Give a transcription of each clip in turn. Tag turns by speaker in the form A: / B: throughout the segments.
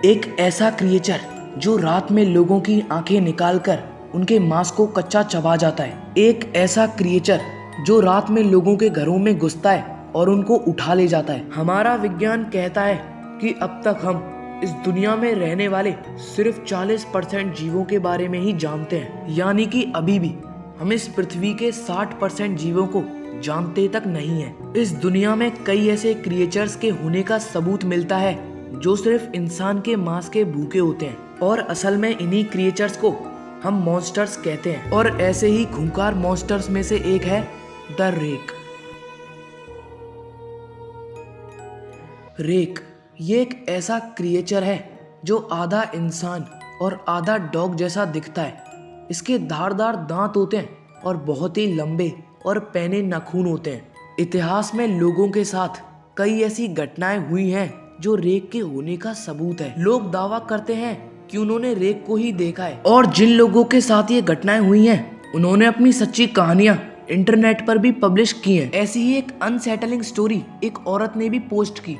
A: एक ऐसा क्रिएचर जो रात में लोगों की आंखें निकालकर उनके मांस को कच्चा चबा जाता है। एक ऐसा क्रिएचर जो रात में लोगों के घरों में घुसता है और उनको उठा ले जाता है। हमारा विज्ञान कहता है कि अब तक हम इस दुनिया में रहने वाले सिर्फ 40% जीवों के बारे में ही जानते हैं, यानी कि अभी भी हम इस पृथ्वी के 60% जीवों को जानते तक नहीं है। इस दुनिया में कई ऐसे क्रिएचर्स के होने का सबूत मिलता है जो सिर्फ इंसान के मांस के भूखे होते हैं, और असल में इन्हीं क्रिएचर्स को हम मॉन्स्टर्स कहते हैं। और ऐसे ही खूंखार मॉन्स्टर्स में से एक है द रेक। रेक ये एक ऐसा क्रिएचर है जो आधा इंसान और आधा डॉग जैसा दिखता है। इसके धारदार दांत होते हैं और बहुत ही लंबे और पैने नाखून होते हैं। इतिहास में लोगों के साथ कई ऐसी घटनाएं हुई हैं जो रेक के होने का सबूत है। लोग दावा करते हैं कि उन्होंने रेक को ही देखा है, और जिन लोगों के साथ ये घटनाएं हुई हैं उन्होंने अपनी सच्ची कहानियां इंटरनेट पर भी पब्लिश की हैं। ऐसी ही एक अनसेटलिंग स्टोरी एक औरत ने भी पोस्ट की।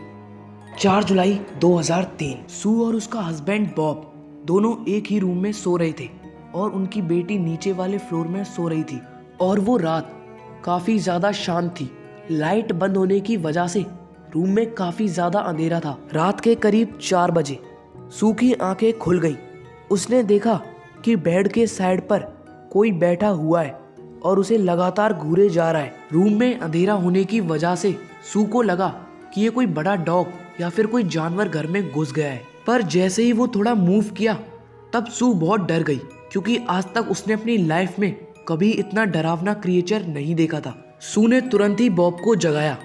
A: 4 जुलाई 2003 सू और उसका हस्बैंड बॉब दोनों एक ही रूम में सो रहे थे और उनकी बेटी नीचे वाले फ्लोर में सो रही थी। और वो रात काफी ज्यादा शांत थी। लाइट बंद होने की वजह से रूम में काफी ज्यादा अंधेरा था। रात के करीब 4 बजे सू की आंखें खुल गईं। उसने देखा कि बेड के साइड पर कोई बैठा हुआ है और उसे लगातार घूरे जा रहा है। रूम में अंधेरा होने की वजह से सू को लगा कि ये कोई बड़ा डॉग या फिर कोई जानवर घर में घुस गया है। पर जैसे ही वो थोड़ा मूव किया तब सू बहुत डर गई, क्योंकि आज तक उसने अपनी लाइफ में कभी इतना डरावना क्रिएचर नहीं देखा था। सू ने तुरंत ही बॉब को जगाया,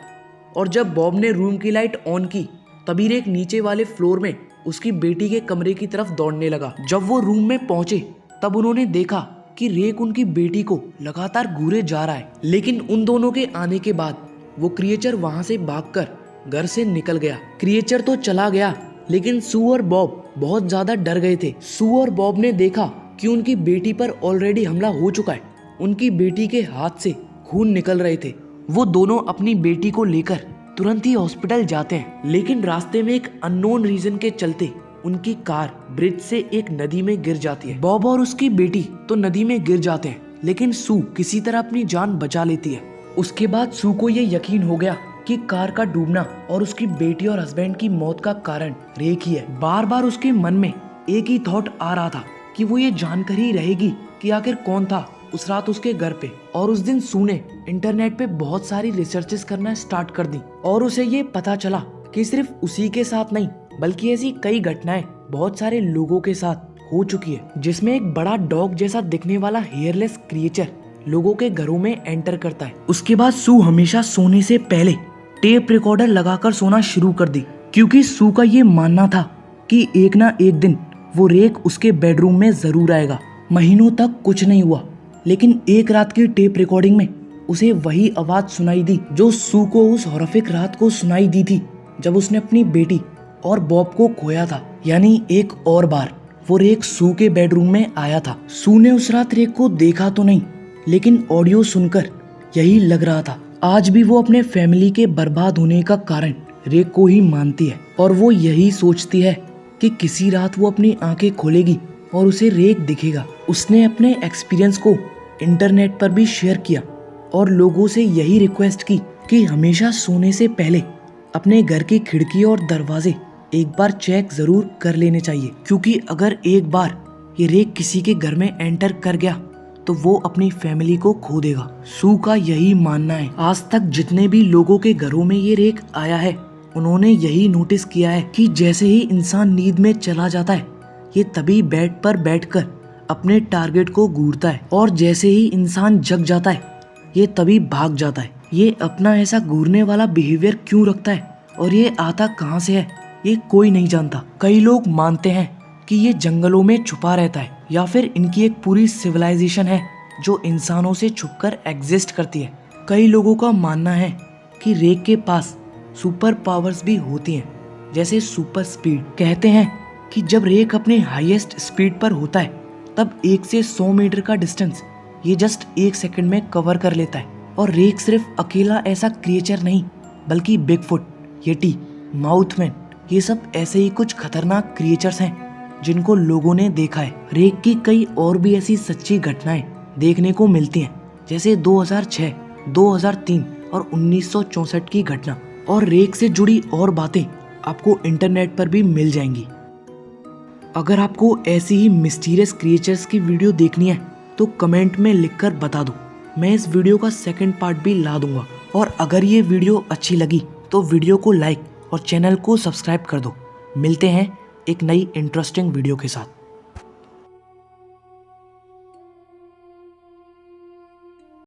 A: और जब बॉब ने रूम की लाइट ऑन की तभी रेक नीचे वाले फ्लोर में उसकी बेटी के कमरे की तरफ दौड़ने लगा। जब वो रूम में पहुंचे तब उन्होंने देखा कि रेक उनकी बेटी को लगातार घूरे जा रहा है। लेकिन उन दोनों के आने के बाद वो क्रिएचर वहां से भागकर घर से निकल गया। क्रिएचर तो चला गया, लेकिन सू और बॉब बहुत ज्यादा डर गए थे। सू और बॉब ने देखा कि उनकी बेटी पर ऑलरेडी हमला हो चुका है। उनकी बेटी के हाथ से खून निकल रहे थे। वो दोनों अपनी बेटी को लेकर तुरंत ही हॉस्पिटल जाते हैं, लेकिन रास्ते में एक अननोन रीजन के चलते उनकी कार ब्रिज से एक नदी में गिर जाती है। बॉब और उसकी बेटी तो नदी में गिर जाते हैं, लेकिन सू किसी तरह अपनी जान बचा लेती है। उसके बाद सू को ये यकीन हो गया कि कार का डूबना और उसकी बेटी और हस्बैंड की मौत का कारण रेक ही है। बार बार उसके मन में एक ही थॉट आ रहा था कि वो ये जानकर ही रहेगी कि आखिर कौन था उस रात उसके घर पे। और उस दिन सू ने इंटरनेट पे बहुत सारी रिसर्चेस करना स्टार्ट कर दी, और उसे ये पता चला कि सिर्फ उसी के साथ नहीं बल्कि ऐसी कई घटनाएं बहुत सारे लोगों के साथ हो चुकी है, जिसमें एक बड़ा डॉग जैसा दिखने वाला हेयरलेस क्रिएचर लोगों के घरों में एंटर करता है। उसके बाद सू हमेशा सोने से पहले टेप रिकॉर्डर लगाकर सोना शुरू कर दी, क्योंकि सू का ये मानना था कि एक ना एक दिन वो रेक उसके बेडरूम में जरूर आएगा। महीनों तक कुछ नहीं हुआ, लेकिन एक रात की टेप रिकॉर्डिंग में उसे वही आवाज सुनाई दी जो सू को उस हॉरिफिक रात को सुनाई दी थी जब उसने अपनी बेटी और बॉब को खोया था। यानी एक और बार वो रेक सू के बेडरूम में आया था। सू ने उस रात रेक को देखा तो नहीं, लेकिन ऑडियो सुनकर यही लग रहा था। आज भी वो अपने फैमिली के बर्बाद होने का कारण रेक को ही मानती है, और वो यही सोचती है कि किसी रात वो अपनी आंखें खोलेगी और उसे रेक दिखेगा। उसने अपने एक्सपीरियंस को इंटरनेट पर भी शेयर किया और लोगों से यही रिक्वेस्ट की कि हमेशा सोने से पहले अपने घर की खिड़की और दरवाजे एक बार चेक जरूर कर लेने चाहिए, क्योंकि अगर एक बार ये रेक किसी के घर में एंटर कर गया तो वो अपनी फैमिली को खो देगा। सू का यही मानना है। आज तक जितने भी लोगों के घरों में ये रेक आया है उन्होंने यही नोटिस किया है कि जैसे ही इंसान नींद में चला जाता है ये तभी बेड पर बैठकर अपने टारगेट को घूरता है, और जैसे ही इंसान जग जाता है ये तभी भाग जाता है। ये अपना ऐसा घूरने वाला बिहेवियर क्यों रखता है और ये आता कहाँ से है ये कोई नहीं जानता। कई लोग मानते हैं कि ये जंगलों में छुपा रहता है, या फिर इनकी एक पूरी सिविलाइजेशन है जो इंसानों से छुपकर एग्जिस्ट करती है। कई लोगों का मानना है कि रेक के पास सुपर पावर्स भी होती हैं, जैसे सुपर स्पीड। कहते हैं कि जब रेक अपने हाईएस्ट स्पीड पर होता है तब 1 से 100 मीटर का डिस्टेंस ये जस्ट 1 सेकंड में कवर कर लेता है। और रेक सिर्फ अकेला ऐसा क्रिएचर नहीं, बल्कि बिगफुट, येटी, माउथमैन, ये सब ऐसे ही कुछ खतरनाक क्रिएचर्स हैं जिनको लोगों ने देखा है। रेक की कई और भी ऐसी सच्ची घटनाएं देखने को मिलती हैं, जैसे 2006, 2003 और 1964 की घटना। और रेक से जुड़ी और बातें आपको इंटरनेट पर भी मिल जाएंगी। अगर आपको ऐसी ही मिस्टीरियस क्रिएचर्स की वीडियो देखनी है तो कमेंट में लिखकर बता दो, मैं इस वीडियो का सेकंड पार्ट भी ला दूंगा। और अगर ये वीडियो अच्छी लगी तो वीडियो को लाइक और चैनल को सब्सक्राइब कर दो। मिलते हैं एक नई इंटरेस्टिंग वीडियो के साथ।